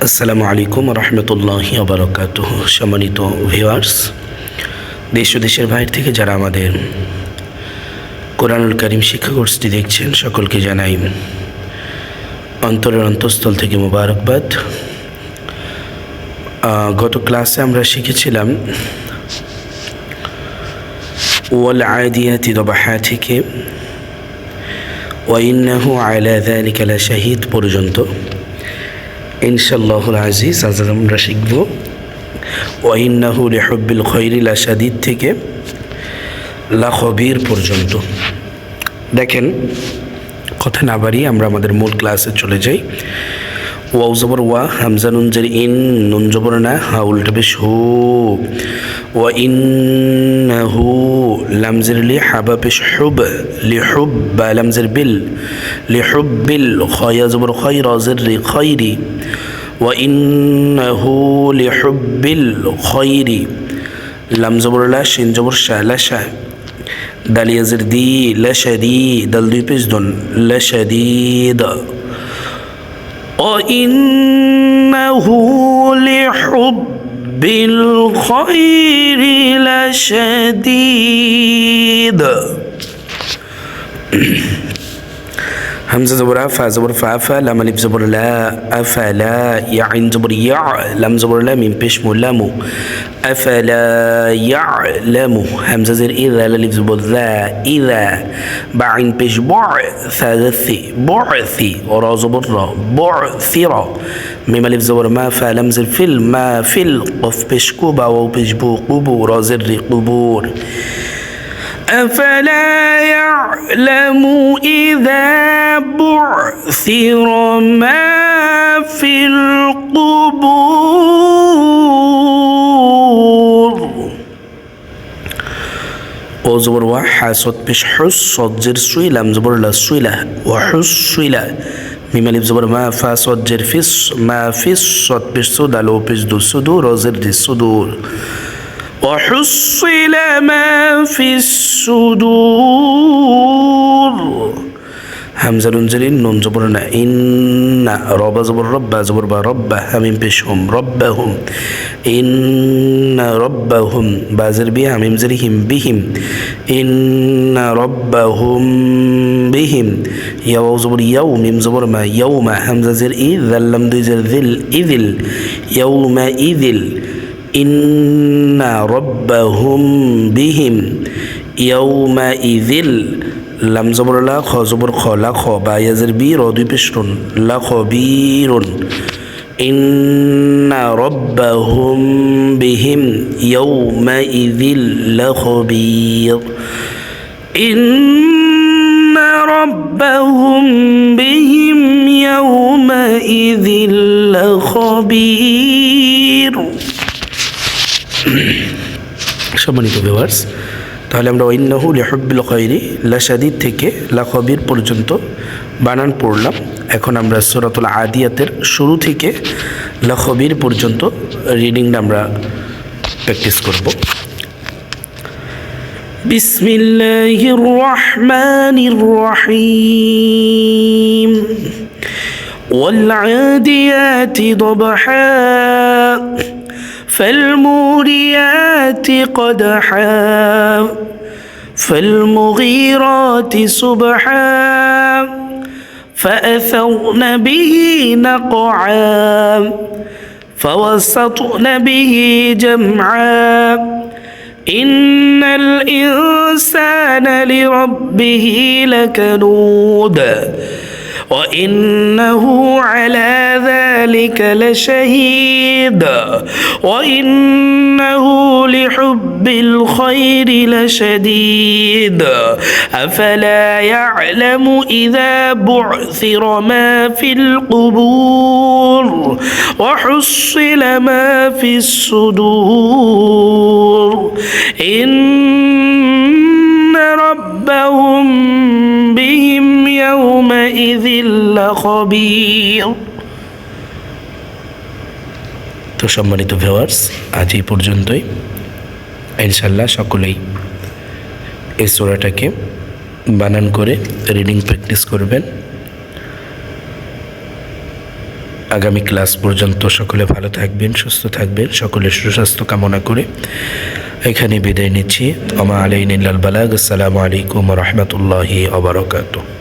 আসসালামু আলাইকুম রহমতুল্লাহি ওয়া বারাকাতুহু। সম্মানিত ভিউয়ার্স, দেশ ও দেশের বাইরে থেকে যারা আমাদের কোরআনুল কারীম শিক্ষা কোর্সটি দেখছেন, সকলকে জানাই অন্তরের অন্তঃস্থল থেকে মোবারকবাদ। গত ক্লাসে আমরা শিখেছিলাম ওয়াল আদিয়াতি দবাহা থেকে ওয়া ইন্নাহু আলা যালিকা লাশাহিদ পর্যন্ত। ইনশাআল্লাহুল আজিজ আজ আমরা শিখব ওয়া ইন্নাহু লিহুব্বিল খায়রি লাশাদীদ থেকে লা খবীর পর্যন্ত। দেখেন, কথা না বাড়িয়ে আমরা আমাদের মূল ক্লাসে চলে যাই। ওয়াও জবর ওয়া, হামজা নুন জের ইন, নুন জবর না, হা উল্টা পেশ হু। ওয়া ইন্নাহু, লাম জের লি, হাবা পেশ হুব, লিহুব্বা, লাম জের বিল, লিহুব্বিল, খয়া জবর খয়, রা জের রি, খয়রি। ওয়া ইন্নাহু লিহুব্বিল খয়রি, লাম জবর লা, শিন জবর শা, লাশা, দাল ইয়া জের দি, লাশাদীদ, দাল দুই পেশ দন, লাশাদীদ। وَإِنَّهُ لِحُبِّ الْخَيْرِ لَشَدِيدٌ। همزة زبر فا زبر فا فا، لام ألف زبر لا، أفلا، يا عين زبر يع، لام زبر لا، ميم بيش ملامو، أفلا يعلم. همزة زر إذا، لالف زبر ذا، إذا، بعين بيش بع، ثالثي بعثي، ورا زبر را، بعثرا، ميم ألف زبر ما، فا لام زر فيل، ما فيل، قف بيش كوبا، واو بيش بو، قبور، را زر قبور. أفلا يعلم إذا بعثر ما في القبور. أو زبر واحد صوت بش حس، صوت جر سويلة، مزبر لا سويلة، وحسويلة، ميم ألف زبر ما، فا صوت جر فيس، ما فيس، صوت بش سودا، لو بش دو صدور، وزر دي صدور. وحصل ما في الصدور. همزة ننزلين، نون زبرنا إن، ربا زبر ربا، زبر با ربا، همين بشهم ربهم، إن ربهم، بازر بها همين زرهم بهم، إن ربهم بهم. يو زبر يوم، ميم زبر ما، يوم، همزة زر إذ، لم دو زر ذل، إذل، يوم إذل. إن ربهم بهم يومئذ، لم زبر لا، خ زبر خ، لا خ، با يزر بي، را دوي بشرون، لا خبير. إن ربهم بهم يومئذ لخبير. إن ربهم بهم يومئذ لخبير. সম্মানিত ভিউয়ার্স, তাহলে আমরা ইন্নাহু লিহুব্বিল খায়রি লাশাদীদ থেকে লা খবীর পর্যন্ত বানান পড়লাম। এখন আমরা সূরাতুল আদিয়াতের শুরু থেকে লা খবীর পর্যন্ত রিডিংটা আমরা প্র্যাকটিস করব। বিসমিল্লাহির রহমানির রহিম। ওয়াল আদিয়াতি দবহা فالموريات قدحا فالمغيرات صبحا فأثرن به نقعا فوسطن به جمعا إن الإنسان لربه لكنود وإنه على ذلك لشهيد وإنه لحب الخير لشديد أفلا يعلم إذا بعثر ما في القبور وحصل ما في الصدور إن ربهم بهم يومئذ لخبير. তো সম্মানিত ভিউয়ার্স, আজ এই পর্যন্তই। ইনশাআল্লাহ সকলেই এই সূরাটাকে বানান করে রিডিং প্র্যাকটিস করবেন। আগামী ক্লাস পর্যন্ত সকলে ভালো থাকবেন, সুস্থ থাকবেন, সকলের সুস্বাস্থ্য কামনা করে এখানে বিদায় নিচ্ছি। ওমা আলাইনা ইল্লাল বালাগ। আসসালামু আলাইকুম ওয়া রাহমাতুল্লাহি ওয়া বারাকাতুহু।